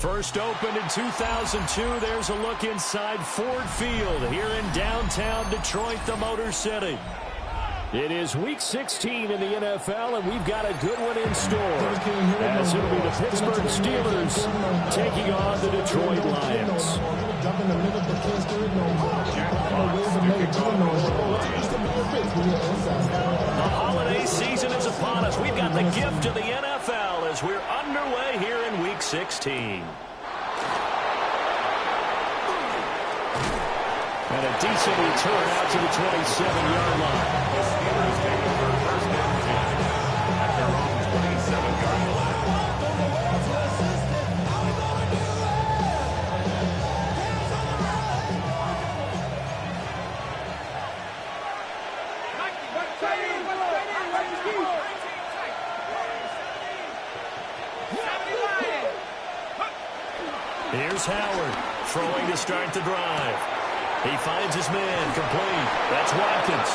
First opened in 2002. There's a look inside Ford Field here in downtown Detroit, the Motor City. It is Week 16 in the NFL, and we've got a good one in store, as it'll be the Pittsburgh Steelers taking on the Detroit Lions. The holiday season is upon us. We've got the gift of the NFL as we're underway here in Week 16. And a decent return out to the 27-yard line. The Steelers taking for a first down at their own 27-yard line. Here's Howard throwing to start the drive. He finds his man complete. That's Watkins.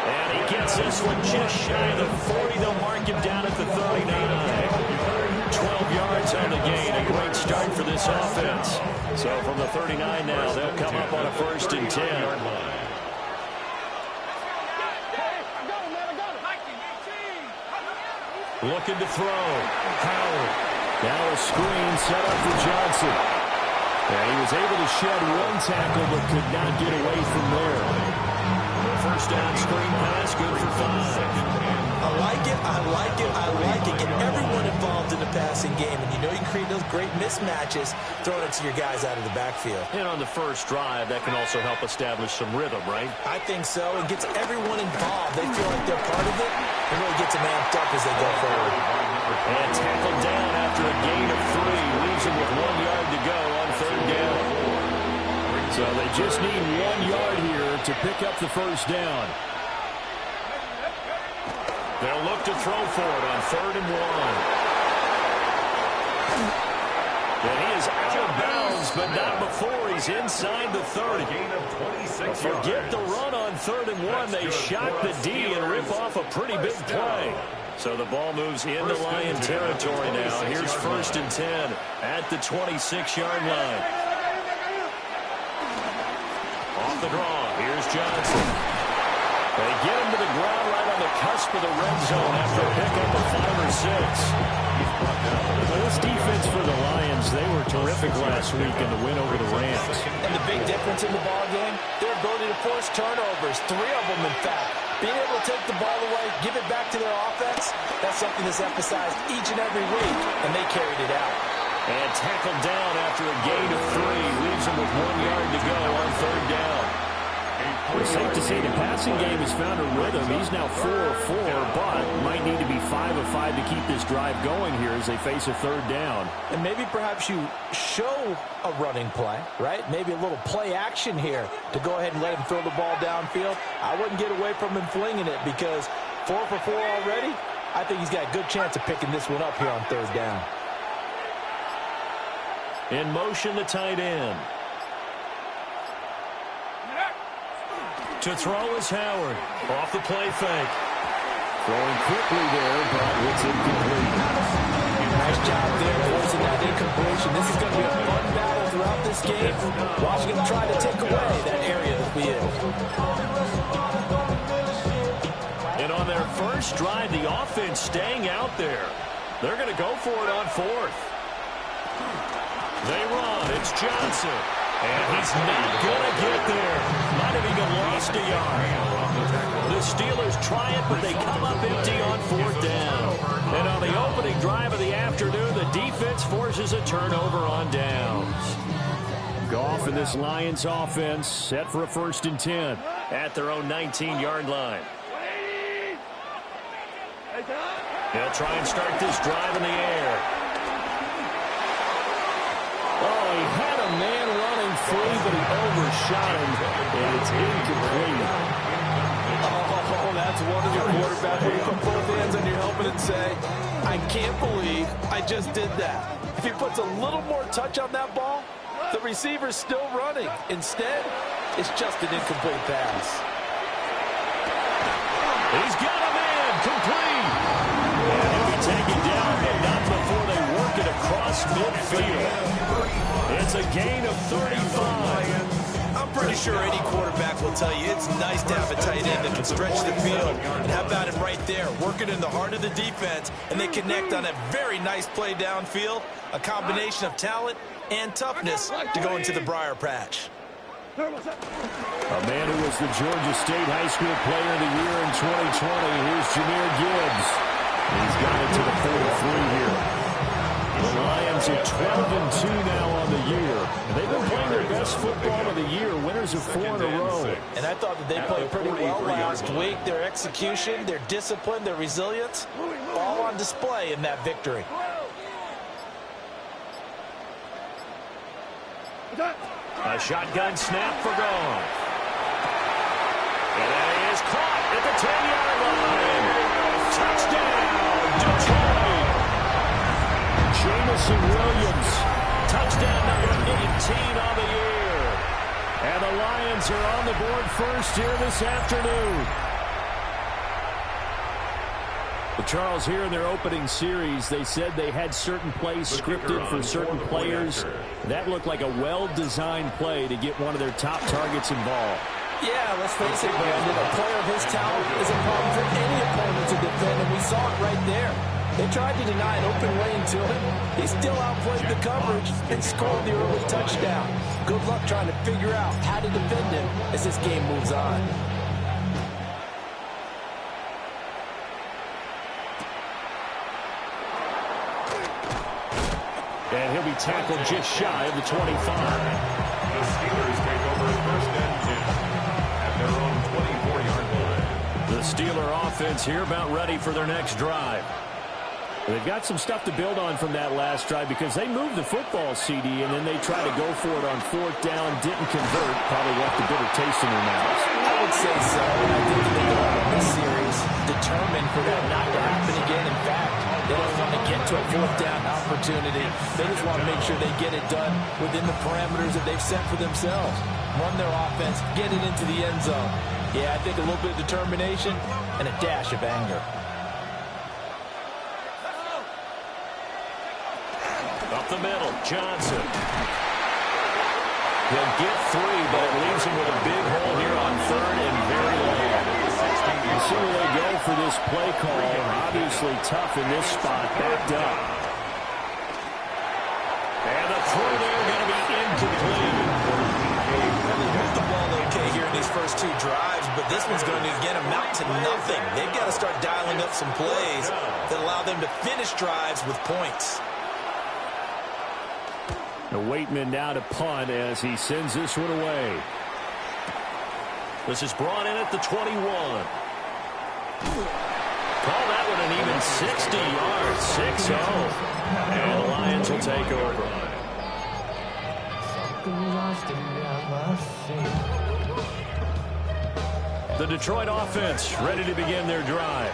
And he gets this one just shy of the 40. They'll mark him down at the 39. 12 yards on the gain. A great start for this offense. So from the 39 now, they'll come up on a 1st and 10. Looking to throw. Howard. Now a screen set up for Johnson. And he was able to shed one tackle but could not get away from there. The first down screen pass, good for 5. I like it, I like it, I like it. Get everyone involved in the passing game. And you know you create those great mismatches throwing it to your guys out of the backfield. And on the first drive, that can also help establish some rhythm, right? I think so. It gets everyone involved. They feel like they're part of it. And really gets them amped up as they go forward. And tackled down after a gain of 3. Leaves him with 1 yard to go on 3rd down. So they just need 1 yard here to pick up the first down. They'll look to throw for it on 3rd and 1. And he is out of bounds, but not before he's inside the 30. Forget the run on 3rd and 1. They shock the D and rip off a pretty big play. So the ball moves into Lion territory now. Here's 1st and 10 at the 26-yard line. Off the draw, here's Johnson. They get him to the ground right on the cusp of the red zone after a pickup of 5 or 6. Well, this defense for the Lions, they were terrific last week in the win over the Rams. And the big difference in the ball game, their ability to force turnovers, 3 of them in fact. Being able to take the ball away, give it back to their offense, that's something that's emphasized each and every week, and they carried it out. And tackled down after a gain of 3. Leaves him with 1 yard to go on 3rd down. It's safe to say the passing game has found a rhythm. He's now 4 of 4, but might need to be 5 of 5 to keep this drive going here as they face a 3rd down. And maybe perhaps you show a running play, right? Maybe a little play action here to go ahead and let him throw the ball downfield. I wouldn't get away from him flinging it because 4 for 4 already. I think he's got a good chance of picking this one up here on 3rd down. In motion, the tight end. To throw is Howard. Off the play fake. Throwing quickly there, but it's incomplete. Nice job there forcing that incompletion. This is going to be a fun battle throughout this game. Watching him try to take away that area of the field. And on their first drive, the offense staying out there. They're going to go for it on 4th. They run. It's Johnson. And he's not going to get there. Might have even lost a yard. The Steelers try it, but they come up empty on 4th down. And on the opening drive of the afternoon, the defense forces a turnover on downs. Goff and this Lions offense set for a 1st and 10 at their own 19-yard line. They'll try and start this drive in the air. Oh, he had a man running free, but he overshot him, and it's incomplete. Oh, that's wonderful quarterback when you put both hands on your helmet and say, I can't believe I just did that. If he puts a little more touch on that ball, the receiver's still running. Instead, it's just an incomplete pass. He's got a man complete. And he'll be taken down, but not before they work it across across midfield. It's a gain of 35. I'm pretty sure any quarterback will tell you it's nice to have a tight end that can stretch the field. And how about him right there, working in the heart of the defense, and they connect on a very nice play downfield, a combination of talent and toughness to go into the briar patch. A man who was the Georgia State High School Player of the Year in 2020. Here's Jahmyr Gibbs. He's got it to the 43 here. The Lions are 12-2 now on the year. They've been playing their best football of the year. Winners of 4 in a row. And I thought that they played pretty well last week. Their execution, their discipline, their resilience, all on display in that victory. A shotgun snap for Goff. And that is caught at the 10-yard line. Touchdown, Detroit. Jamison Williams, touchdown number 18 on the year. And the Lions are on the board first here this afternoon. But Charles, here in their opening series, they said they had certain plays scripted for certain players. That looked like a well-designed play to get one of their top targets involved. Yeah, let's face it, Brandon. A player of his talent is a problem for any opponent to defend, and we saw it right there. They tried to deny an open lane to him. He still outplayed the coverage and scored the early touchdown. Good luck trying to figure out how to defend him as this game moves on. And he'll be tackled just shy of the 25. The Steelers take over first and 10 at their own 24-yard line. The Steeler offense here about ready for their next drive. They've got some stuff to build on from that last drive because they moved the football, CD, and then they tried to go for it on 4th down, didn't convert, probably left a bitter taste in their mouths. I would say so, and I think that they go on this series determined for that not to happen again. In fact, they don't want to get to a 4th down opportunity. They just want to make sure they get it done within the parameters that they've set for themselves. Run their offense, get it into the end zone. Yeah, I think a little bit of determination and a dash of anger. Up the middle, Johnson. He'll get 3, but it leaves him with a big hole here on 3rd and very late. You see where they go for this play call. Obviously tough in this spot, backed up. And the throw there going to be incomplete. They moved the ball okay here in these first 2 drives, but this one's going to again amount to nothing. They've got to start dialing up some plays that allow them to finish drives with points. The Waitman now to punt as he sends this one away. This is brought in at the 21. Call that one an even 60 yards, 6-0. And the Lions will take over. The Detroit offense ready to begin their drive.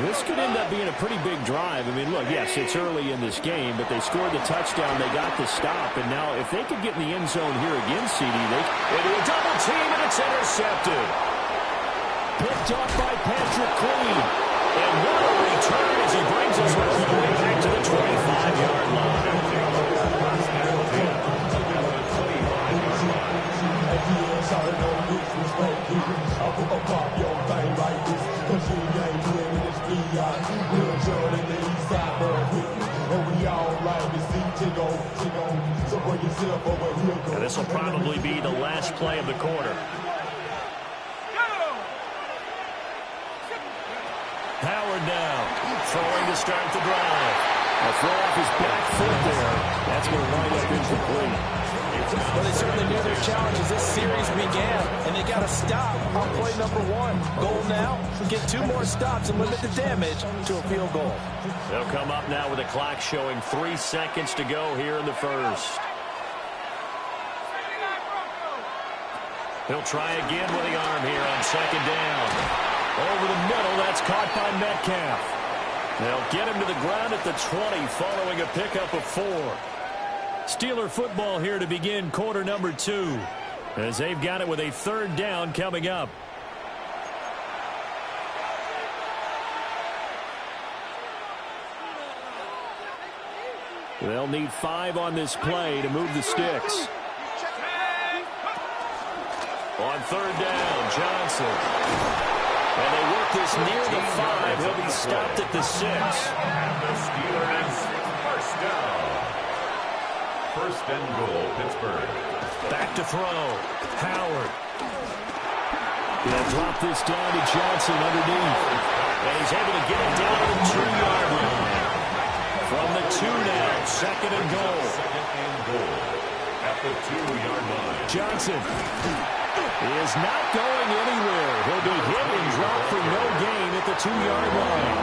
This could end up being a pretty big drive. I mean, look, yes, it's early in this game, but they scored the touchdown. They got the stop. And now if they could get in the end zone here again, CD, they do a double team, and it's intercepted. Picked off by Patrick Queen. And what a return as he brings us all the way back to the 25-yard line. And this will probably be the last play of the quarter. Howard now throwing to start the drive. A throw off his back foot there. That's going to wind up incomplete. Well, they certainly knew their challenge as this series began, and they got to stop on play number 1. Goal now, get 2 more stops and limit the damage to a field goal. They'll come up now with a clock showing 3 seconds to go here in the first. He'll try again with the arm here on 2nd down. Over the middle, that's caught by Metcalf. They'll get him to the ground at the 20 following a pickup of 4. Steeler football here to begin quarter number 2 as they've got it with a 3rd down coming up. They'll need 5 on this play to move the sticks. On third down, Johnson. And they work this near the 5. He'll be stopped at the 6. And the Steelers first down. First and goal, Pittsburgh. Back to throw. Howard. They'll drop this down to Johnson underneath. And he's able to get it down to the 2-yard line. From the 2 now, second and goal. Second and goal at the 2-yard line. Johnson is not going anywhere. He'll be hit and dropped for no gain at the 2-yard line.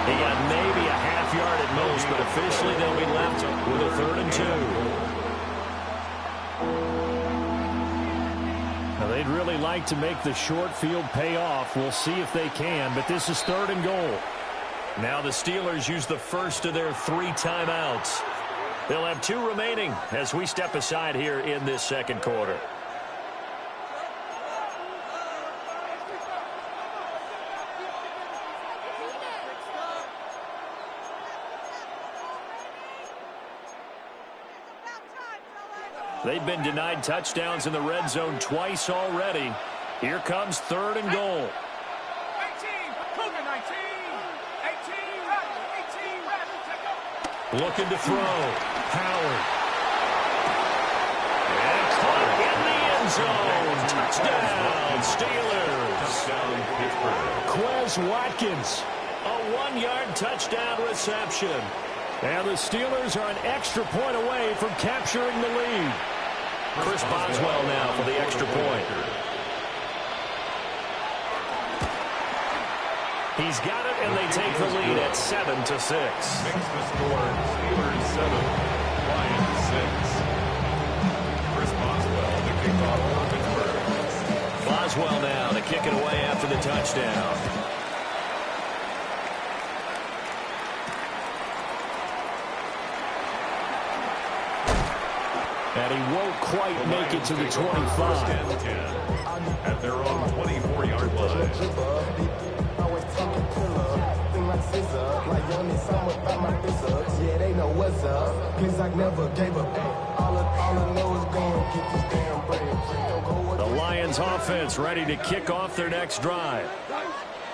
He got maybe a half yard at most, but officially they'll be left with a 3rd and 2. Now they'd really like to make the short field pay off. We'll see if they can, but this is 3rd and goal. Now the Steelers use the first of their 3 timeouts. They'll have 2 remaining as we step aside here in this second quarter. They've been denied touchdowns in the red zone twice already. Here comes 3rd and goal. 18, looking to throw. Howard. And caught in the end zone. Touchdown, Steelers. Touchdown, Pittsburgh. Quez Watkins. A 1-yard touchdown reception. And the Steelers are an extra point away from capturing the lead. Chris Boswell now for the extra point. He's got it, and they take the lead at 7-6. Makes the score Steelers 7, Lions 6. Chris Boswell to kick off for Pittsburgh. Boswell now to kick it away after the touchdown. And he won't quite make it to the 25. At their own 24-yard line. The Lions offense ready to kick off their next drive.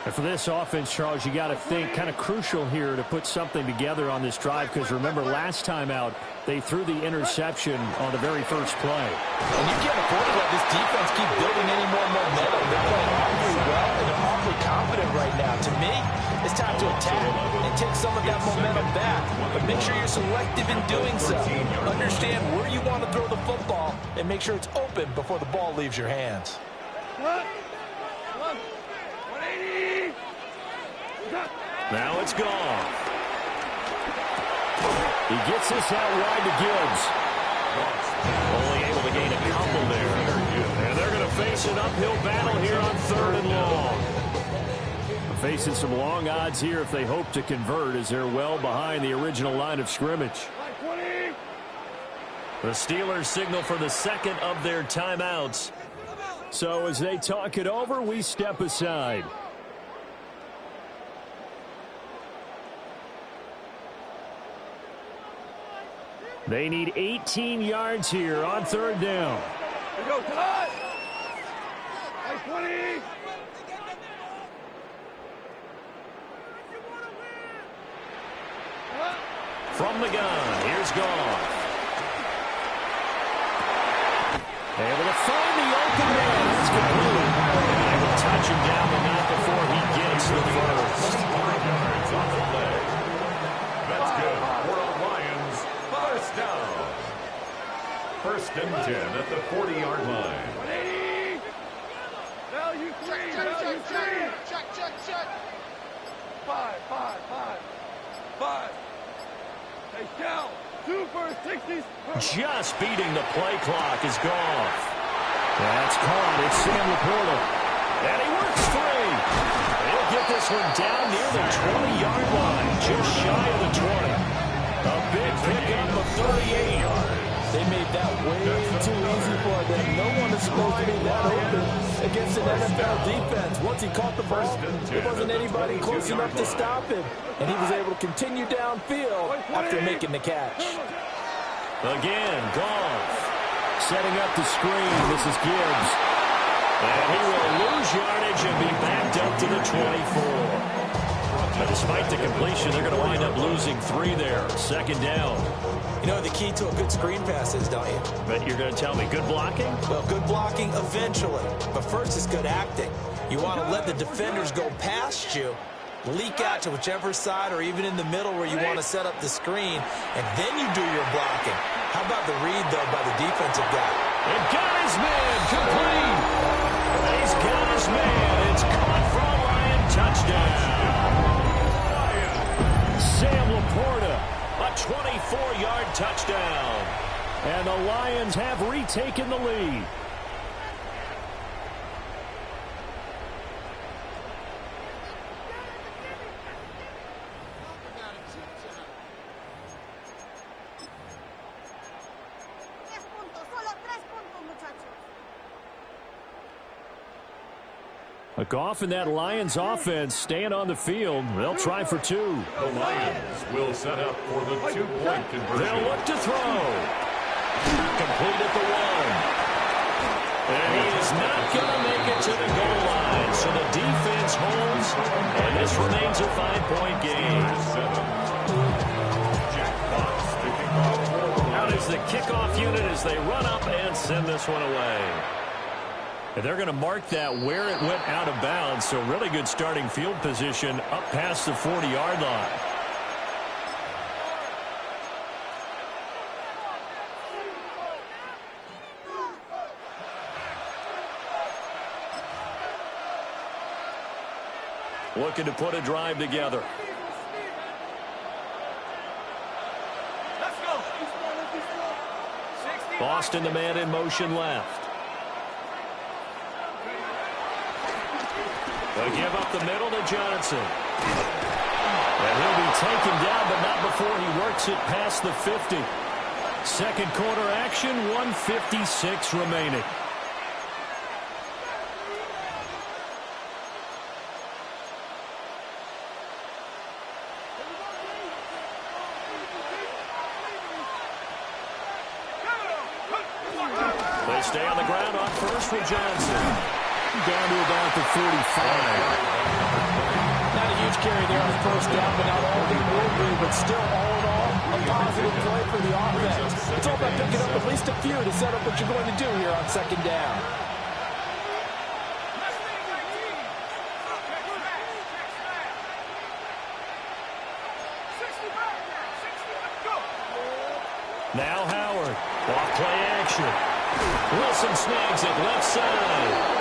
And for this offense, Charles, you got to think kind of crucial here to put something together on this drive, because remember last time out they threw the interception on the very first play. And you can't afford to let this defense keep building any more momentum. They're playing awfully well, and they're awfully confident right now. To me, it's time to attack and take some of that momentum back. But make sure you're selective in doing so. Understand where you want to throw the football and make sure it's open before the ball leaves your hands. Now it's gone. He gets this out wide to Gibbs. Only able to gain a couple there. And they're going to face an uphill battle here on 3rd and long. Facing some long odds here if they hope to convert, as they're well behind the original line of scrimmage. The Steelers signal for the second of their timeouts. So as they talk it over, we step aside. They need 18 yards here on 3rd down. Here we go, cut! 20! From the gun, here's Goff. Able to find the open man. It's complete. They will touch him down, but not before he gets the first. 5 yards on the play. That's good. For the Lions, first down. 1st and 10 at the 40-yard line. Value 3, value 3. Check. 5. Hey, Cal, 2 for 60. Just beating the play clock is Goff. That's caught. It's Sam Laporta. And he works free. He'll get this one down near the 20-yard line, just shy of the 20. A big pickup of 38. They made that way too easy for them. No one is supposed to be that open. against an NFL defense. Once he caught the ball, there wasn't anybody close enough to stop him, and he was able to continue downfield after making the catch. Again, Goff setting up the screen. This is Gibbs. And he will lose yardage and be backed up to the 24. But despite the completion, they're going to wind up losing 3 there. Second down. You know the key to a good screen pass is, don't you? But you're going to tell me, good blocking? Well, good blocking eventually. But first is good acting. You want to let the defenders go past you, leak out to whichever side or even in the middle where you want to set up the screen, and then you do your blocking. How about the read, though, by the defensive guy? And got his man, complete. He's got his man. It's caught for a Lion touchdown. Sam Laporta, a 24-yard touchdown. And the Lions have retaken the lead. Goff and that Lions offense staying on the field. They'll try for 2. The Lions will set up for the 2-point conversion. They'll look to throw. Complete at the 1. And he is not going to make it to the goal line. So the defense holds, and this remains a 5-point game. Out is the kickoff unit as they run up and send this one away. And they're going to mark that where it went out of bounds. So really good starting field position up past the 40-yard line. Looking to put a drive together. Boston, the man in motion left. They give up the middle to Johnson. And he'll be taken down, but not before he works it past the 50. Second quarter action, 1:56 remaining. They stay on the ground on first for Johnson. Down to about the 45. Not a huge carry there on first down, but not all he will be, but still, all in all, a positive play for the offense. It's all about picking up at least a few to set up what you're going to do here on second down. Now Howard, off play action. Wilson snags it left side.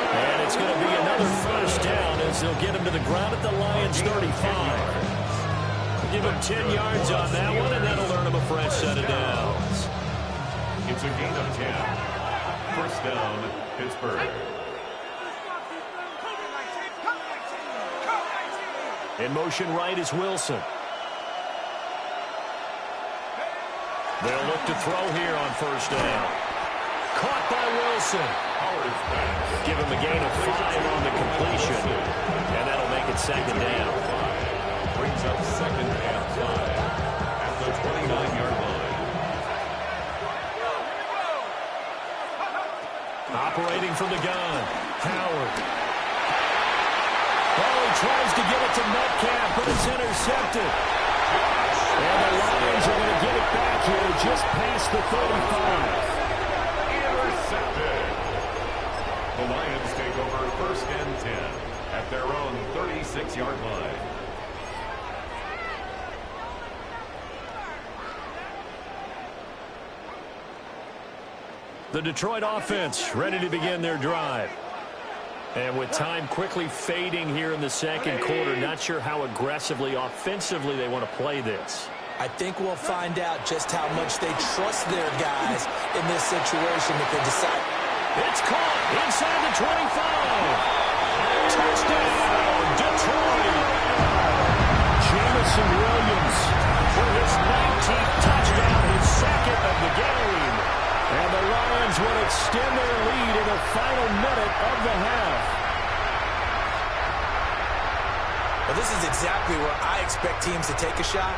And it's going to be another first down as they'll get him to the ground at the Lions' 35. Give him 10 yards on that one, and that'll earn him a fresh set of downs. It's a gain of 10. First down, Pittsburgh. In motion right is Wilson. They'll look to throw here on first down. Caught by Wilson. Give him a gain of 5 on the completion. And that'll make it second down. Brings up second and 5 at the 29-yard line. Operating from the gun, Howard. Oh, he tries to get it to Metcalf, but it's intercepted. And the Lions are going to get it back here just past the 35. Intercepted. The Lions take over first and 10 at their own 36-yard line. The Detroit offense ready to begin their drive. And with time quickly fading here in the second quarter, not sure how aggressively, offensively they want to play this. I think we'll find out just how much they trust their guys in this situation if they decide. It's caught inside the 25. Touchdown, Detroit. Jamison Williams for his 19th touchdown, his second of the game. And the Lions will extend their lead in the final minute of the half. Well, this is exactly where I expect teams to take a shot.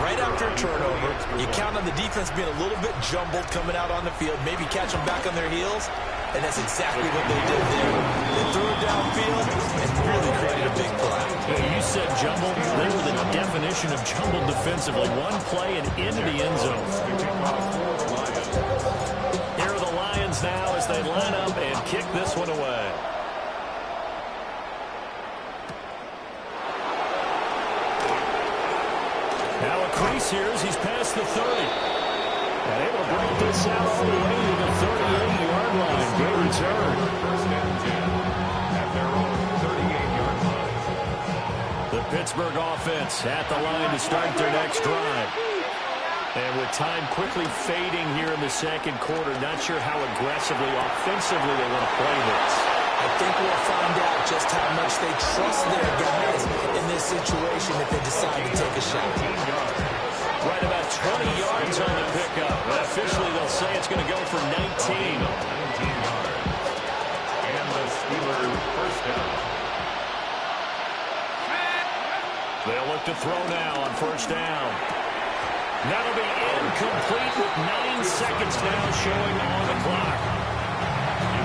Right after a turnover, you count on the defense being a little bit jumbled coming out on the field, maybe catch them back on their heels, and that's exactly what they did there. They threw it downfield and really created a big play. Yeah, you said jumbled. They were the definition of jumbled defensively. One play and into the end zone. Here are the Lions now as they line up and kick this one away. Now a crease here as he's past the 30. And able to break this out all the way to the 38-yard line. Great return. First and 10 at their own 38-yard line. The Pittsburgh offense at the line to start their next drive. And with time quickly fading here in the second quarter, not sure how aggressively, offensively they want to play this. I think we'll find out just how much they trust their guys in this situation if they decide to take a shot. Right about 20 yards on the pickup. But officially, they'll say it's going to go for 19. 19 yards. And the Steelers first down. They'll look to throw now on first down. That'll be incomplete with 9 seconds now showing on the clock.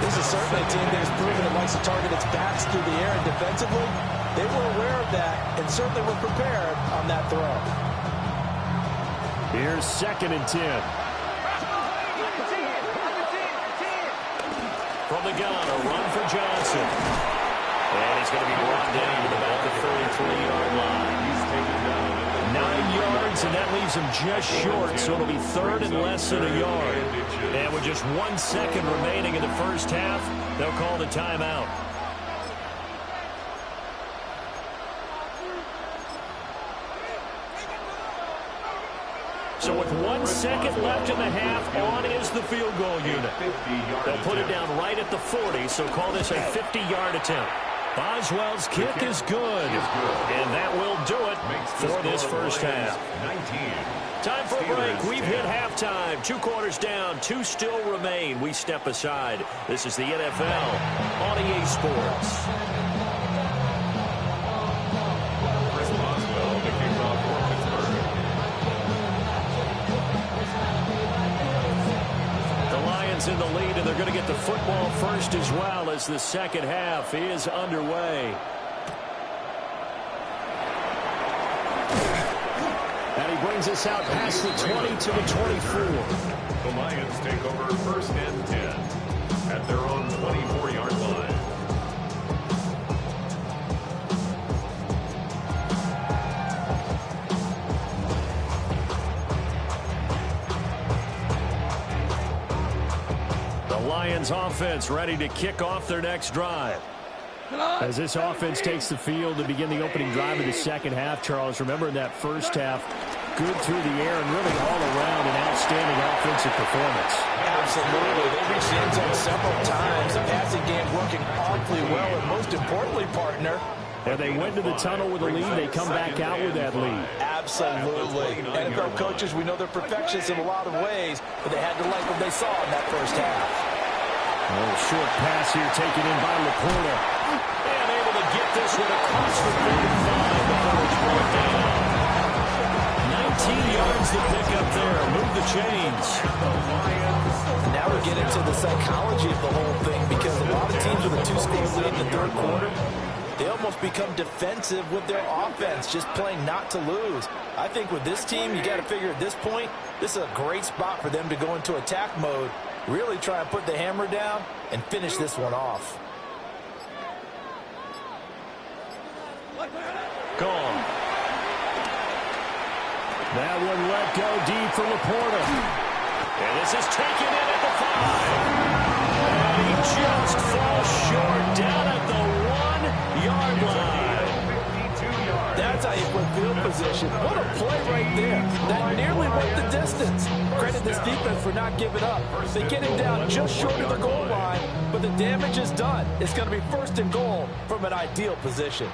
This is certainly a team that has proven it likes to target its backs through the air, and defensively, they were aware of that and certainly were prepared on that throw. Here's 2nd and 10. From the gun, a run for Johnson. And he's going to be brought down to about the 33-yard line. He's taken down. 9 yards, and that leaves him just short, so it'll be 3rd and less than a yard. And with just 1 second remaining in the first half, they'll call the timeout. So with 1 second left in the half, on is the field goal unit. They'll put it down right at the 40, so call this a 50-yard attempt. Boswell's kick is good, and that will do it for this first half. 19. Time for a break. We've hit halftime. 2 quarters down, 2 still remain. We step aside. This is the NFL on EA Sports. Chris Boswell, the kickoff for Pittsburgh. The Lions in the lead, and they're going to get the football first as well as the second half is underway. And he brings us out past the 20 to the 24. The Lions take over 1st and 10 at their own 24-yard line. The Lions offense ready to kick off their next drive. As this offense takes the field to begin the opening drive of the second half, Charles, remember in that first half, good through the air and really all around an outstanding offensive performance. Absolutely. They reached the end zone several times. The passing game working awfully well, and most importantly, partner, And they went to the tunnel with a lead. They come back out with that lead. absolutely. NFL coaches, we know they're perfectionists in a lot of ways, but they had to like what they saw in that first half. Oh, short pass here taken in by Laporta. And able to get this one across the 45 before it's brought down. 19 yards to pick up there. Move the chains. Now we get into the psychology of the whole thing, because a lot of teams with a 2-score lead in the third quarter, they almost become defensive with their offense, just playing not to lose. I think with this team, you got to figure at this point, this is a great spot for them to go into attack mode, really try and put the hammer down and finish this one off. Gone. That one let go deep for Laporta. And this is taken in at the 5. And he just falls short down at the 1-yard line. That's how you put field position. What a play right there. That nearly went the distance. Credit this defense for not giving up. They get him down just short of the goal line, but the damage is done. It's going to be 1st and goal from an ideal position.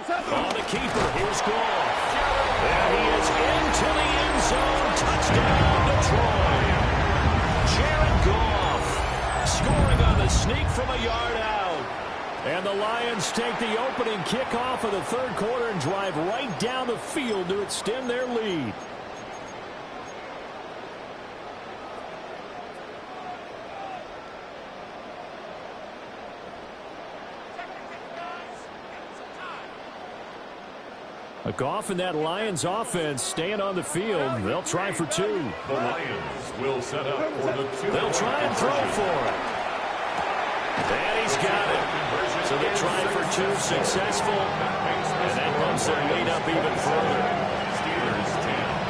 On the keeper, here's Goff. And he is into the end zone. Touchdown, Detroit. Jared Goff sneak from a yard out. And the Lions take the opening kickoff of the third quarter and drive right down the field to extend their lead. A Goff and that Lions offense staying on the field. They'll try for two. The Lions will set up for the two. They'll try and throw for it. And he's got it. So they try for two, successful. And that bumps their lead up even further.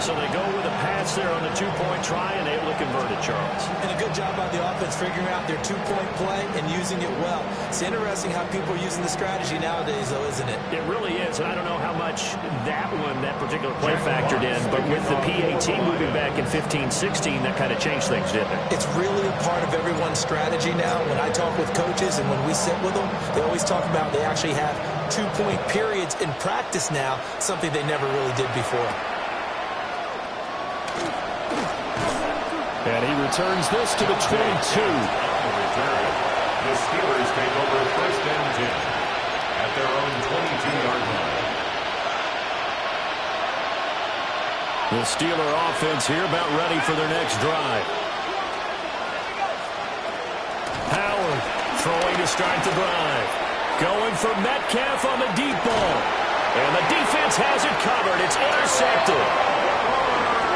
So they go with a pass there on the two-point try and able to convert it, Charles. And a good job by the offense figuring out their two-point play and using it well. It's interesting how people are using the strategy nowadays, though, isn't it? It really is. And I don't know how much that particular play factored in, but with the PAT moving back in 15-16, that kind of changed things, didn't it? It's really a part of everyone's strategy now. When I talk with coaches and when we sit with them, they always talk about they actually have two-point periods in practice now, something they never really did before. And he returns this to the 22. The Steelers take over first and 10 at their own 22-yard line. The Steeler offense here about ready for their next drive. Howard throwing to start the drive. Going for Metcalf on the deep ball. And the defense has it covered. It's intercepted.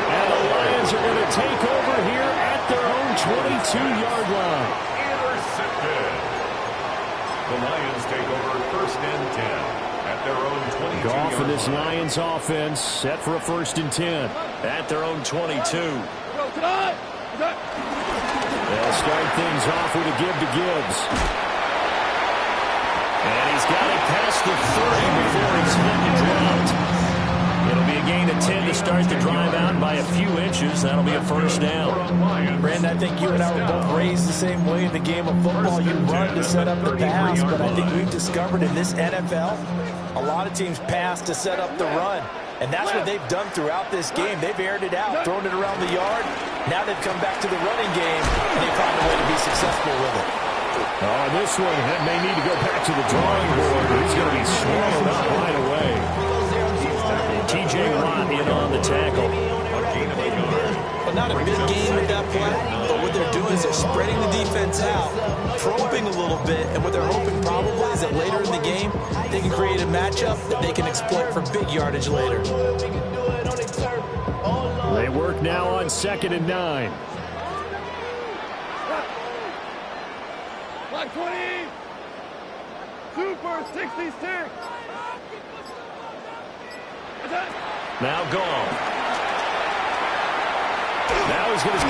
And the Lions are going to take over here at their own 22-yard line. Intercepted. The Lions take over first and 10 at their own 22-yard line. Goff and this Lions offense set for a first and 10 at their own 22. They'll start things off with a give to Gibbs. And he's got it past the 30 before he's hit and dropped. It'll be a gain of 10 to start the drive out by a few inches. That'll be a first down. Brandon, I think you and I were both raised the same way in the game of football. You run to set up the pass, but I think we've discovered in this NFL, a lot of teams pass to set up the run. And that's what they've done throughout this game. They've aired it out, thrown it around the yard. Now they've come back to the running game, and they found a way to be successful with it. Oh, this one may need to go back to the drawing board. He's going to be swallowed up right away. T.J. Watt in on the tackle. But not a big game with that play, but what they're doing is they're spreading the defense out, probing a little bit, and what they're hoping probably is that later in the game, they can create a matchup that they can exploit for big yardage later. They work now on 2nd and 9. Block 20. Super 66. Now gone. Now he's going to...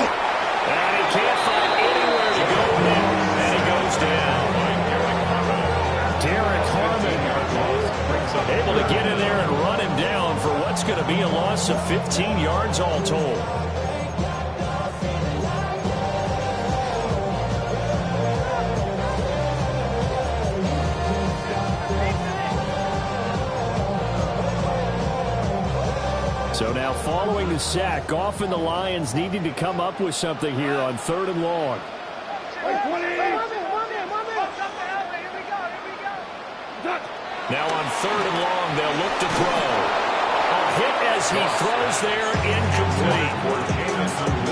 And he can't find anywhere to go now. And he goes down. Derek Harmon able to get in there and run him down for what's going to be a loss of 15 yards all told. So now following the sack, Goff and the Lions needing to come up with something here on 3rd and long. Now on 3rd and long, they'll look to throw. A hit as he throws there, incomplete.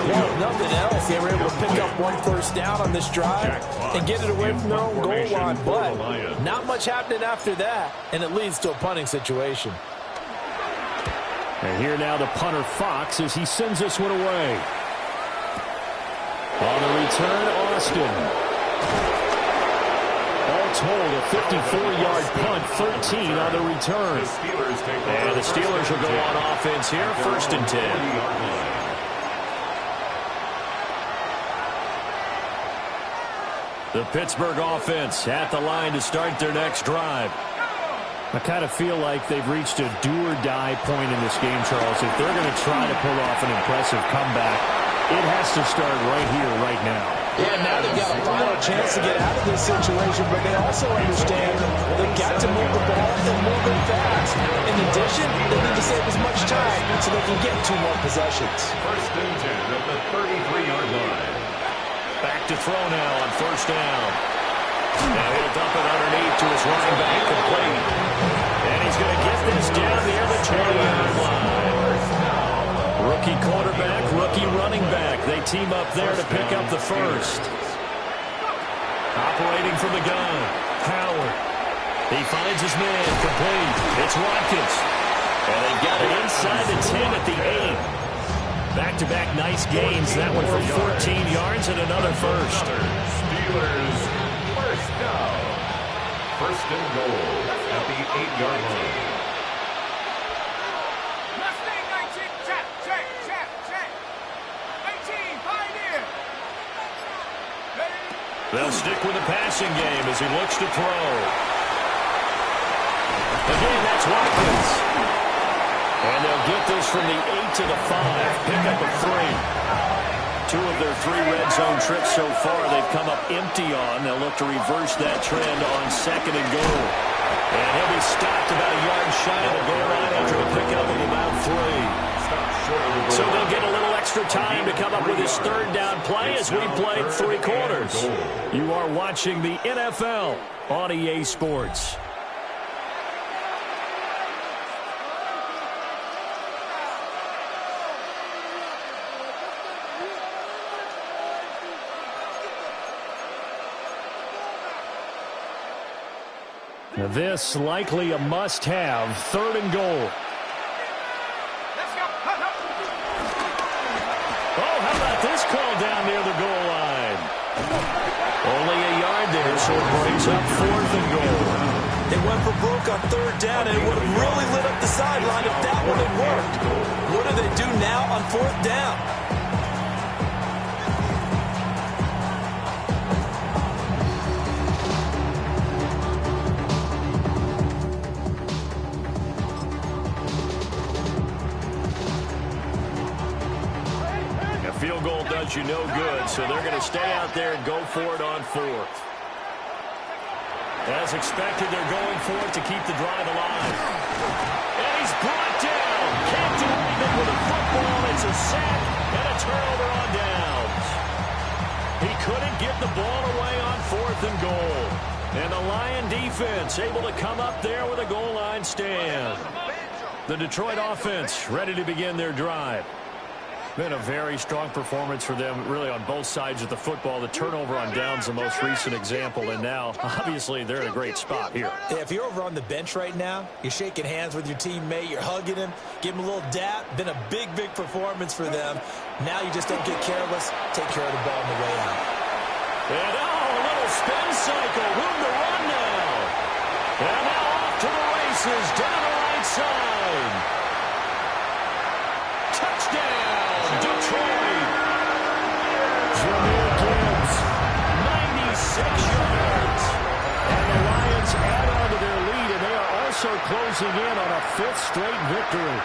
Well, if nothing else, they were able to pick up one first down on this drive and get it away from their own goal line. But not much happening after that, and it leads to a punting situation. And here now the punter Fox as he sends this one away. On the return, Austin. All told, a 54-yard punt, 13 on the return. And the Steelers will go on offense here, 1st and 10. The Pittsburgh offense at the line to start their next drive. I kind of feel like they've reached a do-or-die point in this game, Charles. If they're going to try to pull off an impressive comeback, it has to start right here, right now. Yeah, now they've got a final chance to get out of this situation, but they also understand they've got to move the ball and move it fast. In addition, they need to save as much time so they can get 2 more possessions. 1st and 10 at the 33-yard line. Back to throw now on 1st down. Now he'll dump it underneath to his running back complete. And he's going to get this down near the 20-yard line. Rookie quarterback, rookie running back. They team up there to pick up the first. Operating from the gun, Howard. He finds his man complete. It's Watkins. And they've got it inside the 10 at the 8. Back-to-back nice gains. That one for 14 yards and another first. Steelers first down. First and goal at the 8-yard line. They'll stick with the passing game as he looks to throw. Again, that's Watkins. And they'll get this from the 8 to the 5. Pick up a 3. 2 of their 3 red zone trips so far they've come up empty on. They'll look to reverse that trend on second and goal. And he'll be stopped about a yard shy of the goal line after a pickup of about 3. So they'll get a little extra time to come up with his third down play as we played 3 quarters. You are watching the NFL on EA Sports. Now this likely a must-have, 3rd and goal. This call down near the goal line. Only a yard there, so it brings up 4th and goal. They went for broke on 3rd down, and it would have really lit up the sideline if that would have worked. What do they do now on 4th down? Field goal does you no good, so they're going to stay out there and go for it on 4th. As expected, they're going for it to keep the drive alive. And he's brought down. Can't do anything with a football. It's a sack and a turnover on downs. He couldn't get the ball away on 4th and goal. And the Lion defense able to come up there with a goal line stand. The Detroit offense ready to begin their drive. Been a very strong performance for them, really, on both sides of the football. The turnover on downs, the most recent example, and now, obviously, they're in a great spot here. Yeah, if you're over on the bench right now, you're shaking hands with your teammate, you're hugging him, give him a little dap. Been a big, big performance for them. Now you just don't get careless. Take care of the ball on the way out. And, a little spin cycle. Room to run now. And now off to the races, down the right side. Touchdown! Detroit. Jameer Gibbs, 96 yards. And the Lions add on to their lead, and they are also closing in on a 5th straight victory.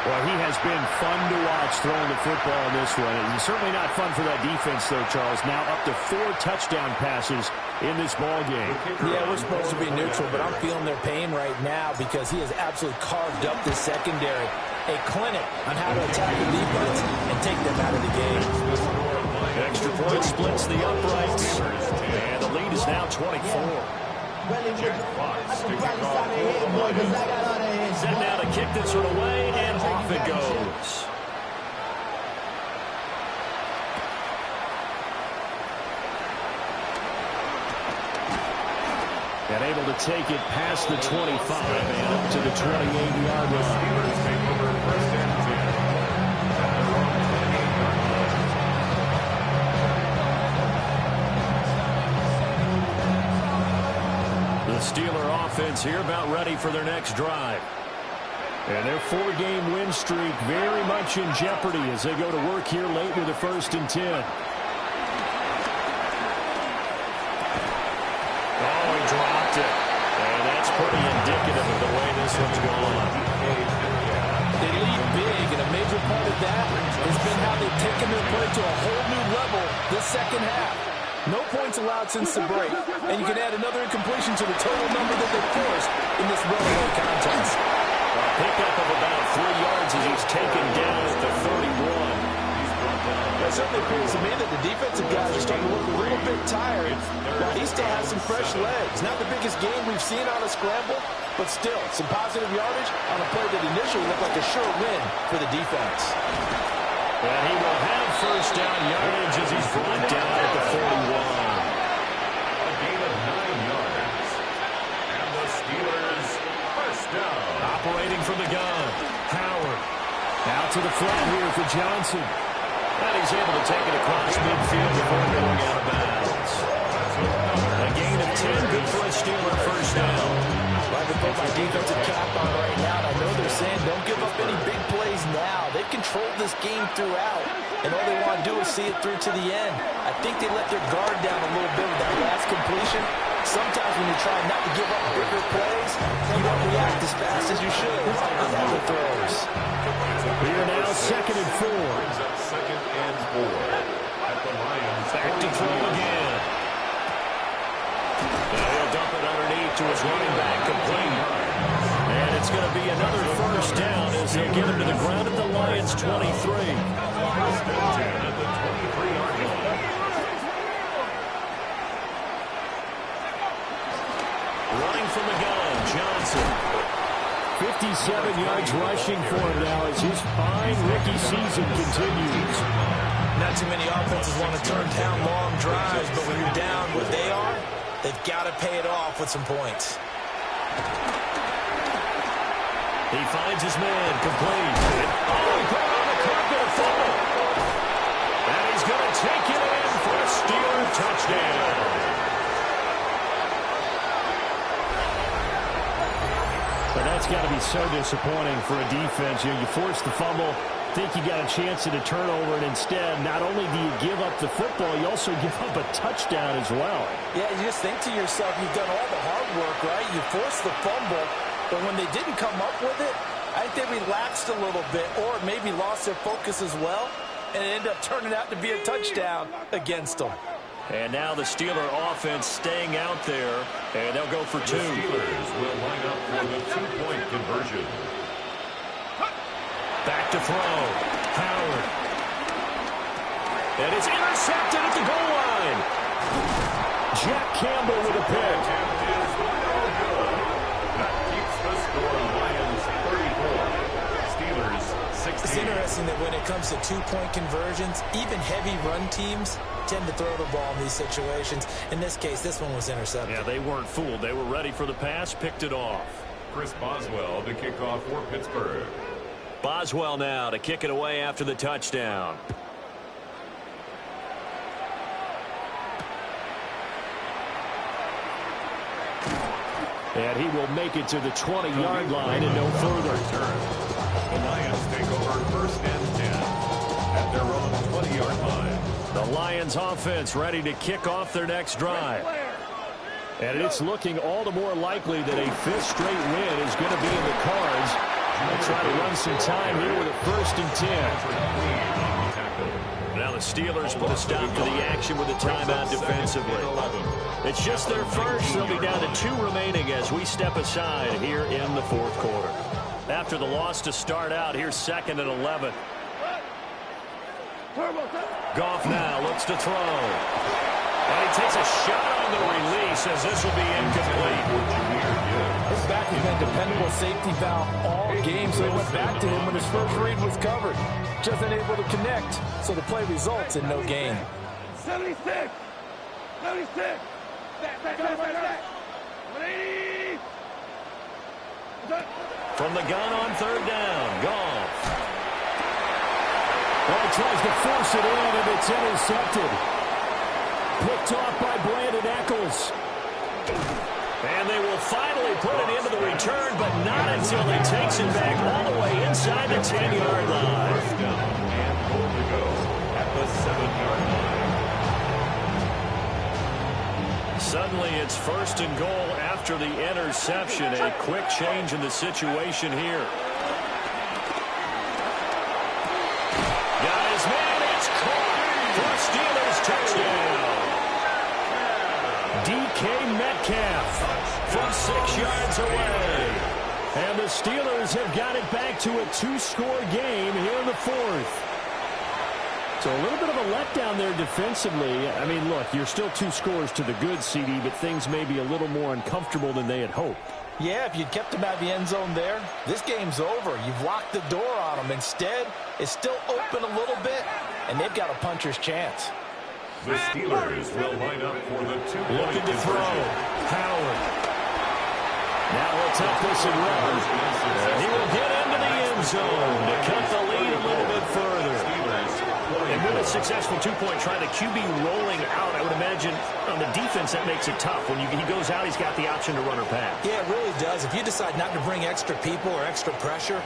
Well, he has been fun to watch throwing the football in this one. It's certainly not fun for that defense, though, Charles. Now up to 4 touchdown passes in this ball game. Yeah, we're supposed to be neutral, but I'm feeling their pain right now because he has absolutely carved up this secondary. A clinic on how to attack the defense and take them out of the game. Extra point splits the uprights, and the lead is now 24. Set now to kick this one away, and off it goes. And able to take it past the 25 and up to the 28-yard line. Steeler offense here about ready for their next drive. And their 4-game win streak very much in jeopardy as they go to work here late with a 1st and 10. Oh, he dropped it. And that's pretty indicative of the way this one's gone. They lead big, and a major part of that has been how they've taken their play to a whole new level this second half. No points allowed since the break, and you can add another incompletion to the total number that they forced in this relevant contest. A pickup of about 3 yards as he's taken down at the 31. It certainly appears to me that the defensive guys are starting to look a little bit tired, while he still has some fresh legs. Not the biggest game we've seen on a scramble, but still, some positive yardage on a play that initially looked like a sure win for the defense. And he will have first down yardage as he's brought down at the 41. A gain of 9 yards. And the Steelers first down. Operating from the gun, Howard. Out to the flat here for Johnson. And he's able to take it across midfield before going out of bounds. A gain of 10, good for a Steeler first down. Like to put my defensive cap on right now, and I know they're saying don't give up any big plays now. They've controlled this game throughout, and all they want to do is see it through to the end. I think they let their guard down a little bit with that last completion. Sometimes when you try not to give up bigger plays, you don't react as fast as you should on other throws. Here now, 2nd and 4. Brings up 2nd and 4 at the Lions. Back to throw again. And he'll dump it underneath to his running back, complete. And it's going to be another first down as they'll get him to the ground at the Lions' 23. First and 10 at the 23-yard line. Running from the gun, Johnson. 57 yards rushing for him now as his fine rookie season continues. Not too many offenses want to turn down long drives, but when you're down what they are, they've got to pay it off with some points. He finds his man, complete. Oh, he put it on the carpet, a fumble. And he's going to take it in for a Steeler touchdown. But that's got to be so disappointing for a defense. You force the fumble, think you got a chance at a turnover, and instead, not only do you give up the football, you also give up a touchdown as well. Yeah, you just think to yourself, you've done all the hard work, right? You forced the fumble, but when they didn't come up with it, I think they relaxed a little bit or maybe lost their focus as well, and it ended up turning out to be a touchdown against them. And now the Steeler offense staying out there, and they'll go for 2. The Steelers will line up for the 2-point conversion. Back to throw. Howard. And it's intercepted at the goal line. Jack Campbell with a pick. Is no good. That keeps the score Lions 34. Steelers 16. It's interesting that when it comes to 2-point conversions, even heavy run teams tend to throw the ball in these situations. In this case, this one was intercepted. Yeah, they weren't fooled. They were ready for the pass, picked it off. Chris Boswell to kick off for Pittsburgh. Boswell now to kick it away after the touchdown. And he will make it to the 20-yard line and no further. The Lions take over 1st and 10 at their own 20-yard line. The Lions offense ready to kick off their next drive. And it's looking all the more likely that a 5th straight win is going to be in the cards. They'll try to run some time here with a 1st and 10. Now the Steelers put a stop to the action with a timeout defensively. It's just their first. They'll be down to 2 remaining as we step aside here in the 4th quarter. After the loss to start out, here's 2nd and 11. Goff now looks to throw. And he takes a shot on the release as this will be incomplete. His back has been dependable safety valve all game, so he went back to him when his first read was covered. Just unable to connect, so the play results in no gain. 76! 76! Back! 180! From the gun on 3rd down, Goff. Well, he tries to force it in, and it's intercepted. Picked off by Brandon Eccles. And they will finally put it into the return, but not until he takes it back all the way inside the 10-yard line. First down and goal to go at the 7-yard line. Suddenly it's 1st and goal after the interception. A quick change in the situation here. Got his man, it's caught for a Steelers touchdown. DK Metcalf from 6 yards away. And the Steelers have got it back to a 2-score game here in the 4th. So a little bit of a letdown there defensively. I mean, look, you're still 2 scores to the good, CD, but things may be a little more uncomfortable than they had hoped. Yeah, if you'd kept them out of the end zone there, this game's over. You've locked the door on them. Instead, it's still open a little bit, and they've got a puncher's chance. The Steelers will line up for the 2-point Looking to throw. conversion. Howard. Now he'll take this and run. And he will get into the end zone to cut the lead a little bit further. And with a successful 2-point try, the QB rolling out, I would imagine on the defense that makes it tough. When he goes out, he's got the option to run or pass. Yeah, it really does. If you decide not to bring extra people or extra pressure,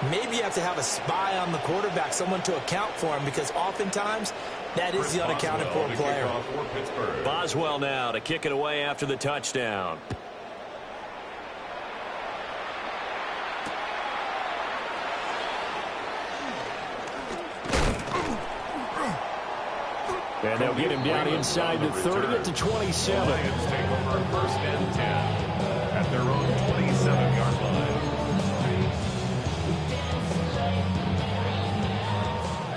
maybe you have to have a spy on the quarterback, someone to account for him, because oftentimes that is the unaccounted for player. Boswell now to kick it away after the touchdown. And they'll get him down inside the 30 to 27. Lions take over 1st and 10 at their own 27-yard line.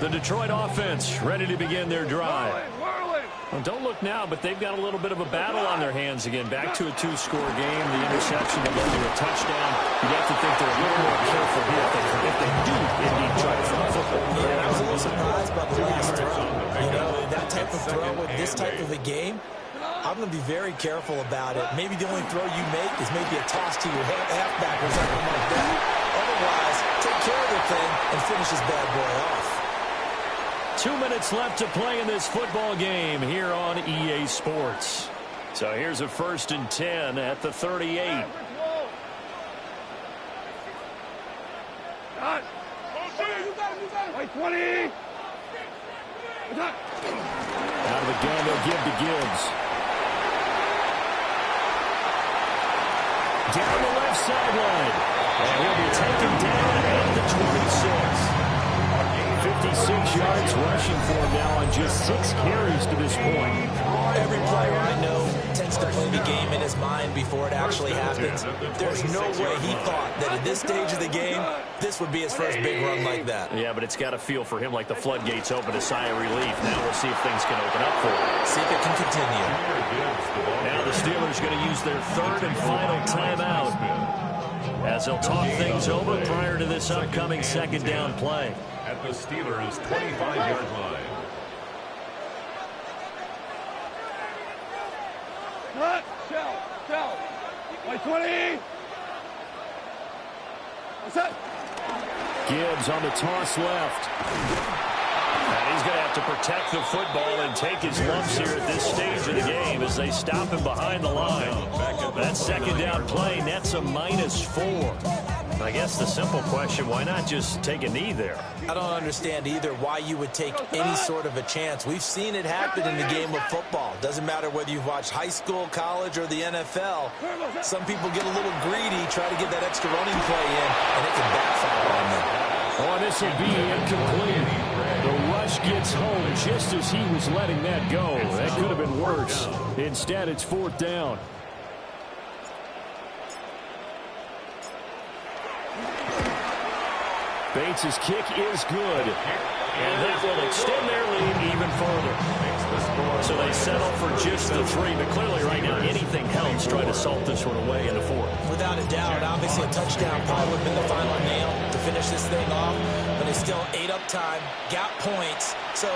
The Detroit offense ready to begin their drive. Well, don't look now, but they've got a little bit of a battle on their hands again. Back to a 2-score game. The interception that led to a touchdown. You'd have to think they're a little more careful here if they do indeed try to throw the football. Yeah, I was a little surprised by the last throw. You know, that type of throw with this type of a game, I'm going to be very careful about it. Maybe the only throw you make is maybe a toss to your halfback or something like that. Otherwise, take care of the thing and finish this bad boy off. 2 minutes left to play in this football game here on EA Sports. So here's a 1st and 10 at the 38. Wait, 20. Out of the gun, they'll give to Gibbs. Down the left sideline. And he'll be taken down at the 26. 56 yards rushing for him now on just 6 carries to this point. Every player I know tends to play the game in his mind before it actually happens. There's no way he thought that at this stage of the game, this would be his first big run like that. Yeah, but it's got to feel for him like the floodgates open, a sigh of relief. Now we'll see if things can open up for him. See if it can continue. Now the Steelers are going to use their 3rd and final timeout as they'll talk things over prior to this upcoming 2nd down play. At the Steelers' 25-yard line. Cut. Shell. Wait, 20. What's that? Gibbs on the toss left. And he's going to have to protect the football and take his lumps here at this stage of the game as they stop him behind the line. That 2nd down play nets a -4. I guess the simple question, why not just take a knee there? I don't understand either why you would take any sort of a chance. We've seen it happen in the game of football. Doesn't matter whether you've watched high school, college, or the NFL. Some people get a little greedy, try to get that extra running play in, and it can backfire on them. Oh, this will be incomplete. The rush gets home just as he was letting that go. That could have been worse. Instead, it's 4th down. Bates' kick is good. And that will extend their lead even further. So they settle for just the 3. But clearly right now, anything helps try to salt this one away in the 4th. Without a doubt, obviously a touchdown probably would have been the final nail to finish this thing off. But they still ate up time, got points. So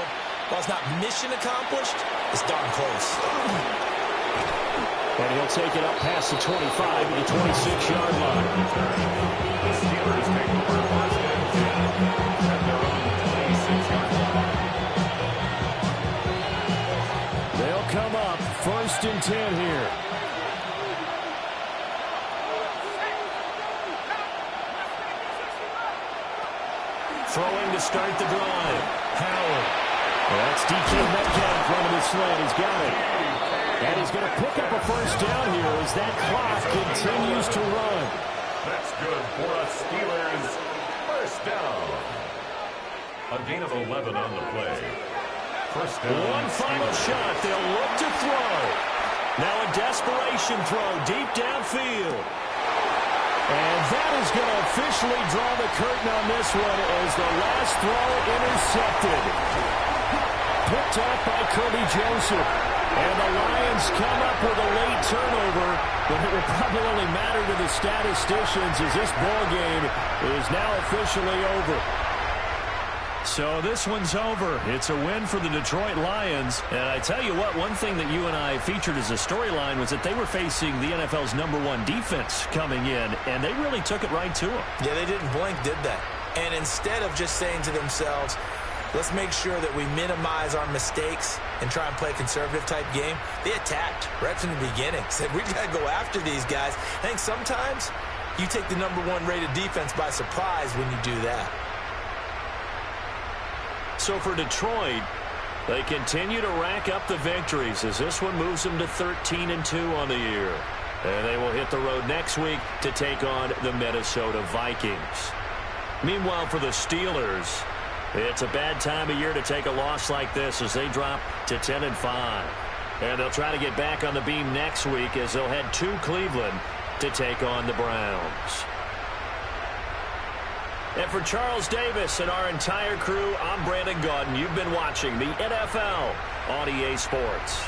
while it's not mission accomplished, it's darn close. And he'll take it up past the 25 to the 26-yard line. The Steelers take over 1st and 10 at their own 26-yard line. They'll come up 1st and 10 here. Throwing to start the drive. Howard. That's DK Metcalf running his sled. He's got it. And he's going to pick up a 1st down here as that clock continues to run. That's good for a Steelers 1st down. A gain of 11 on the play. 1st down. One final shot. They'll look to throw. Now a desperation throw deep downfield. And that is going to officially draw the curtain on this one as the last throw intercepted. picked off by Kirby Joseph. And the Lions come up with a late turnover, but it will probably only matter to the statisticians as this ball game is now officially over. So this one's over. It's a win for the Detroit Lions. And I tell you what, one thing that you and I featured as a storyline was that they were facing the NFL's #1 defense coming in, and they really took it right to them. Yeah, they didn't blink, did they? And instead of just saying to themselves, let's make sure that we minimize our mistakes and try and play a conservative-type game, they attacked right from the beginning. Said, we got to go after these guys. I think sometimes you take the #1 rated defense by surprise when you do that. So for Detroit, they continue to rack up the victories as this one moves them to 13-2 on the year. And they will hit the road next week to take on the Minnesota Vikings. Meanwhile, for the Steelers, it's a bad time of year to take a loss like this as they drop to 10-5. And they'll try to get back on the beam next week as they'll head to Cleveland to take on the Browns. And for Charles Davis and our entire crew, I'm Brandon Gaudin. You've been watching the NFL on EA Sports.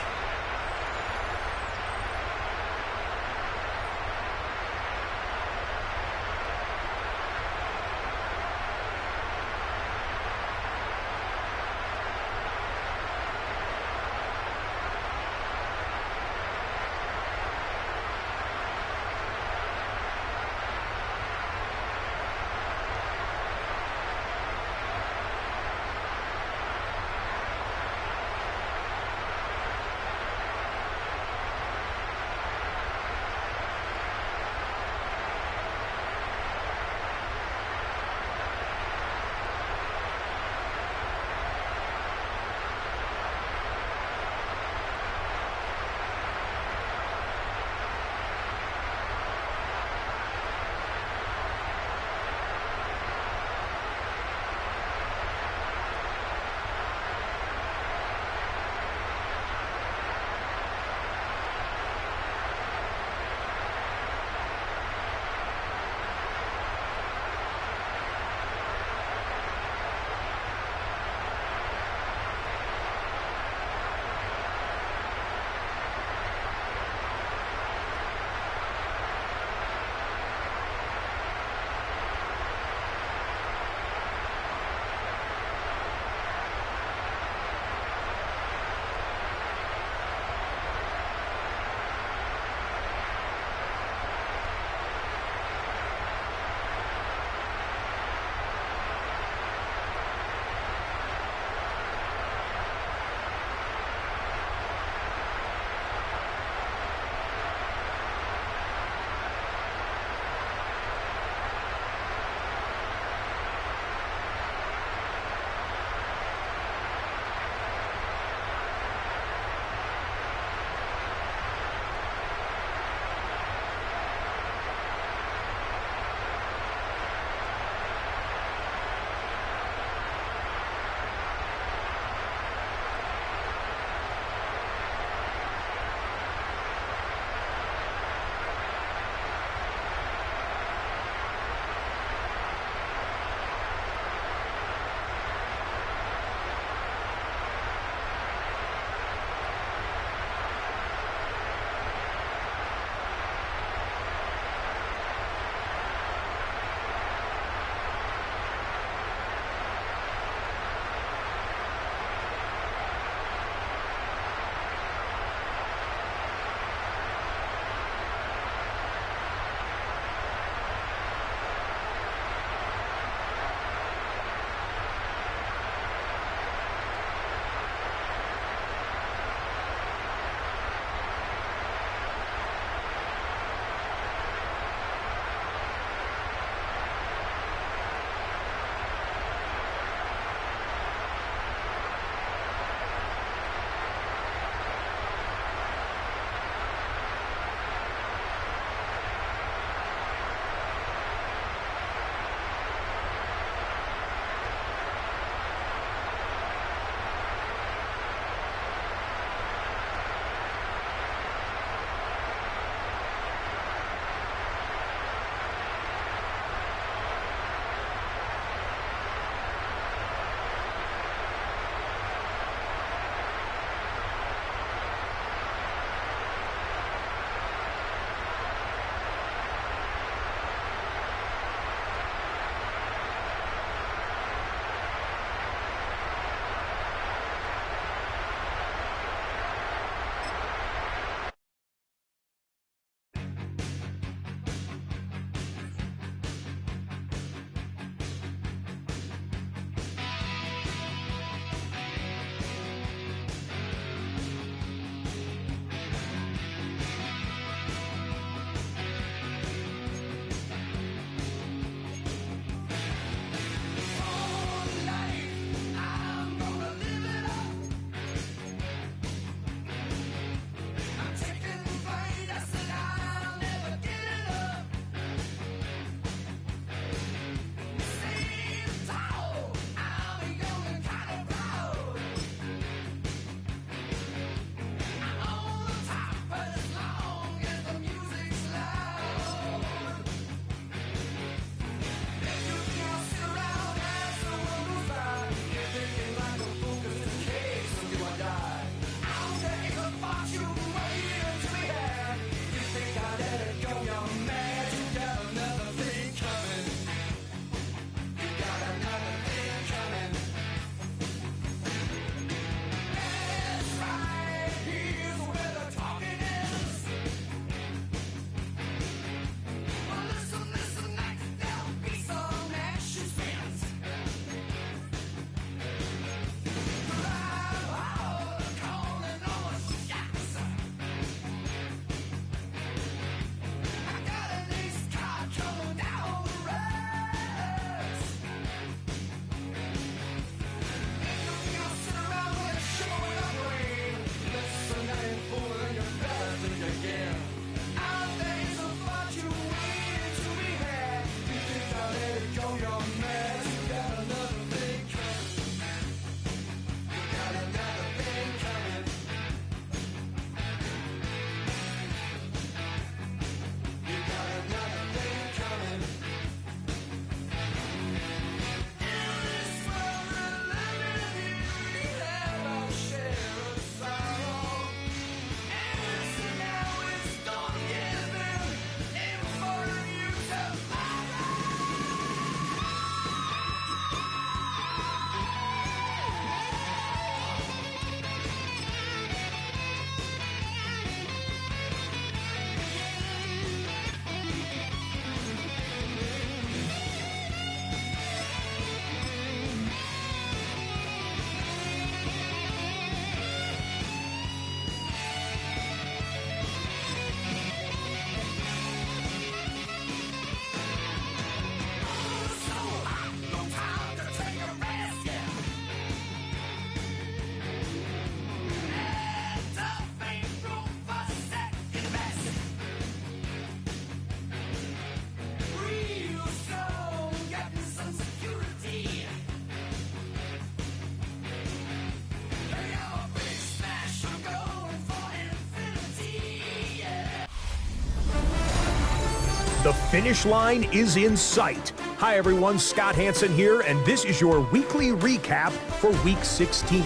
The finish line is in sight. Hi everyone, Scott Hansen here, and this is your weekly recap for Week 16.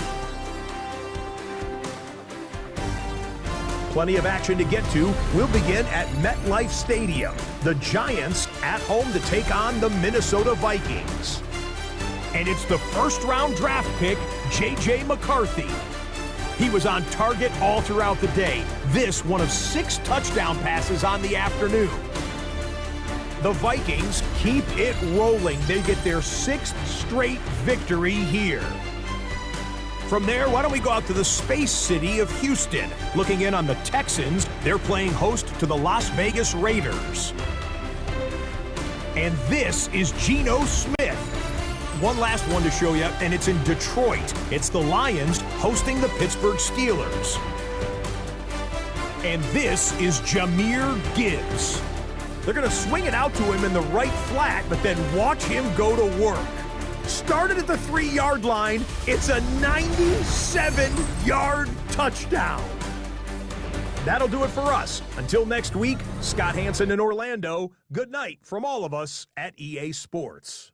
Plenty of action to get to. We'll begin at MetLife Stadium. The Giants at home to take on the Minnesota Vikings. And it's the first-round draft pick, J.J. McCarthy. He was on target all throughout the day. This one of 6 touchdown passes on the afternoon. The Vikings keep it rolling. They get their 6th straight victory here. From there, why don't we go out to the space city of Houston? Looking in on the Texans, they're playing host to the Las Vegas Raiders. And this is Geno Smith. One last one to show you, and it's in Detroit. It's the Lions hosting the Pittsburgh Steelers. And this is Jahmyr Gibbs. They're going to swing it out to him in the right flat, but then watch him go to work. Started at the 3-yard line. It's a 97-yard touchdown. That'll do it for us. Until next week, Scott Hansen in Orlando. Good night from all of us at EA Sports.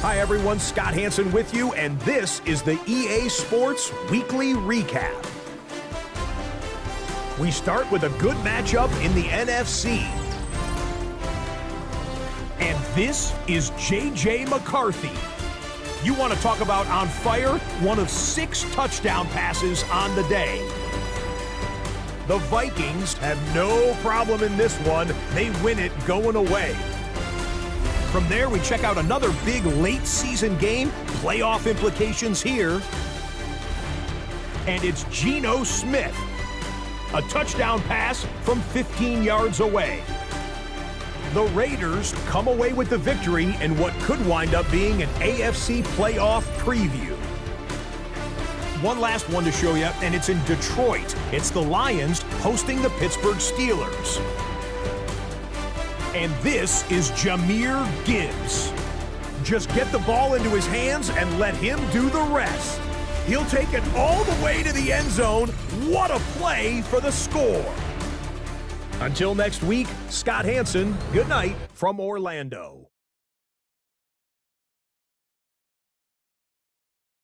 Hi everyone, Scott Hansen with you, and this is the EA Sports Weekly Recap. We start with a good matchup in the NFC. And this is J.J. McCarthy. You want to talk about on fire? One of 6 touchdown passes on the day. The Vikings have no problem in this one. They win it going away. From there, we check out another big late-season game. Playoff implications here. And it's Geno Smith. A touchdown pass from 15 yards away. The Raiders come away with the victory in what could wind up being an AFC playoff preview. One last one to show you, and it's in Detroit. It's the Lions hosting the Pittsburgh Steelers. And this is Jahmyr Gibbs. Just get the ball into his hands and let him do the rest. He'll take it all the way to the end zone. What a play for the score. Until next week, Scott Hansen, good night from Orlando.